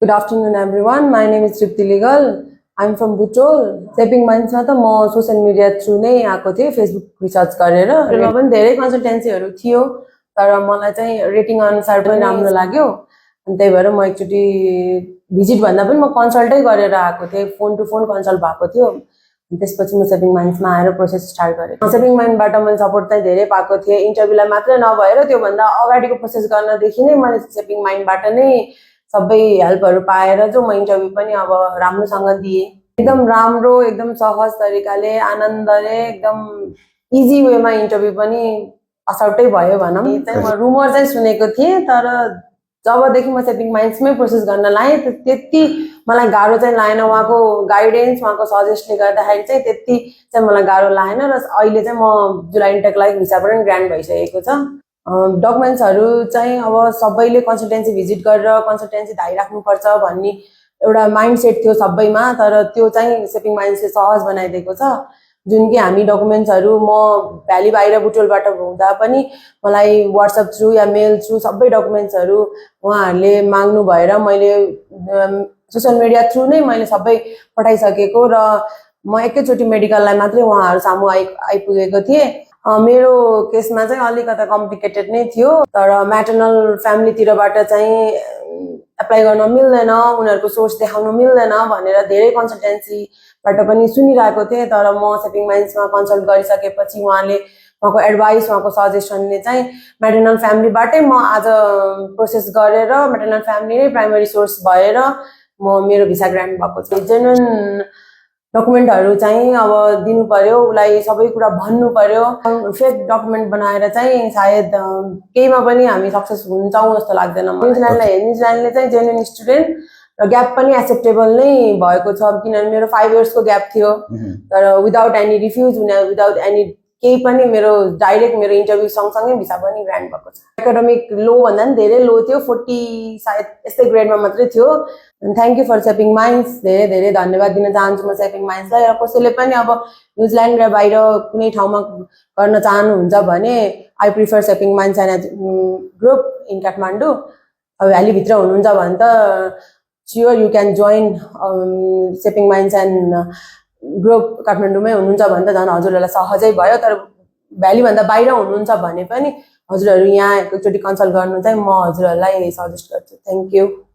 Good afternoon, everyone. My name is Tripti Legal. I'm from Butol. Shaping Minds मा त म social media through नै आएको थिएँ फेसबुक रिसर्च गरेर त्यसमा पनि धेरै कन्सल्टेन्सीहरू थियो तर मलाई चाहिँ रेटिङ अनुसार पनि राम्रो लाग्यो अनि त्यही भएर म एकचोटि भिजिट भन्दा पनि म कन्सल्टै गरेर आएको थिएँ फोन टु फोन कन्सल्ट भएको थियो त्यसपछि म सेपिङ माइन्ड्समा आएर प्रोसेस स्टार्ट गरेँ सेपिङ माइन्डबाट मैले सपोर्ट चाहिँ धेरै पाएको थिएँ इन्टरभ्यूलाई मात्रै नभएर त्योभन्दा अगाडिको प्रोसेस गर्नदेखि नै मैले सेपिङ माइन्डबाट नै सबै हेल्पहरू पाएर जो म इन्टरभ्यू पनि अब राम्रोसँग दिएँ एकदम राम्रो एकदम सहज तरिकाले आनन्दले एकदम इजी वेमा इन्टरभ्यू पनि असर्टै भयो भनौँ चाहिँ म रुमर चाहिँ सुनेको थिएँ तर जबदेखि म सेपिङ माइन्ड्समै प्रोसेस गर्न लाएँ त्यति मलाई गाह्रो चाहिँ लागेन उहाँको गाइडेन्स उहाँको सजेस्टले गर्दाखेरि चाहिँ त्यति चाहिँ मलाई गाह्रो लागेन र अहिले चाहिँ म जुलाई इन्टेकलाई भिसा पनि ग्रान्ड भइसकेको छ डकुमेन्ट्सहरू चाहिँ अब सबैले कन्सल्टेन्सी भिजिट गरेर कन्सल्टेन्सी धाइराख्नुपर्छ भन्ने एउटा माइन्ड सेट थियो सबैमा तर त्यो चाहिँ सेपिङ माइन्ड्सले सहज बनाइदिएको छ जुन कि हामी डकुमेन्ट्सहरू म भ्याली बाहिर बुटोलबाट हुँदा पनि मलाई वाट्सएप थ्रु या मेल थ्रु सबै डकुमेन्ट्सहरू उहाँहरूले माग्नु भएर मैले सोसियल मिडिया थ्रु नै मैले सबै पठाइसकेको र म एकैचोटि मेडिकललाई मात्रै उहाँहरू सामु आइपुगेको थिएँ मेरो केसमा चाहिँ अलिकता कम्प्लिकेटेड नै थियो तर म्याटर्नल फ्यामिलीतिरबाट चाहिँ एप्लाई गर्न मिल्दैन उनीहरूको सोर्स देखाउन मिल्दैन भनेर धेरै कन्सल्टेन्सीबाट पनि सुनिरहेको थिएँ तर म सेपिङ माइन्ड्समा कन्सल्ट गरिसकेपछि उहाँको एडभाइस उहाँको सजेसनले चाहिँ म्याटर्नल फ्यामिलीबाटै म आज प्रोसेस गरेर म्याटर्नल फ्यामिली नै प्राइमरी सोर्स भएर म मेरो भिसा ग्रान्ट भएको छ जेन्युन डकुमेन्टहरू चाहिँ अब दिनु पर्यो उसलाई सबै कुरा भन्नु पर्यो फेक डकुमेन्ट बनाएर चाहिँ सायद केहीमा पनि हामी सक्सेस हुन्छौँ जस्तो लाग्दैन न्युजिल्यान्डले चाहिँ जेन्युन स्टुडेन्ट र ग्याप पनि एक्सेप्टेबल नै भएको छ किनभने मेरो 5 इयर्सको ग्याप थियो तर without any refuse without any केही पनि मेरो डाइरेक्ट मेरो इन्टरभ्यू सँगसँगै भिसा पनि ग्रान्ट भएको छ एकाडेमिक लो भन्दा पनि धेरै लो थियो 40 सायद यस्तै ग्रेडमा मात्रै थियो thank you for shaping minds धेरै धेरै धन्यवाद दिन चाहन्छु म सेपिङ माइन्ड्सलाई र कसैले पनि अब न्युजिल्यान्ड र बाहिर कुनै ठाउँमा गर्न चाहनुहुन्छ भने I prefer सेपिङ minds and group in Kathmandu अब भ्यालीभित्र हुनुहुन्छ भने त sure you can join सेपिङ minds and group काठमाडौँमै हुनुहुन्छ भने त झन् हजुरहरूलाई सहजै भयो तर भ्यालीभन्दा बाहिर हुनुहुन्छ भने पनि हजुरहरू यहाँ एकचोटि कन्सल्ट गर्नु चाहिँ म हजुरहरूलाई सजेस्ट गर्छु थ्याङ्क यू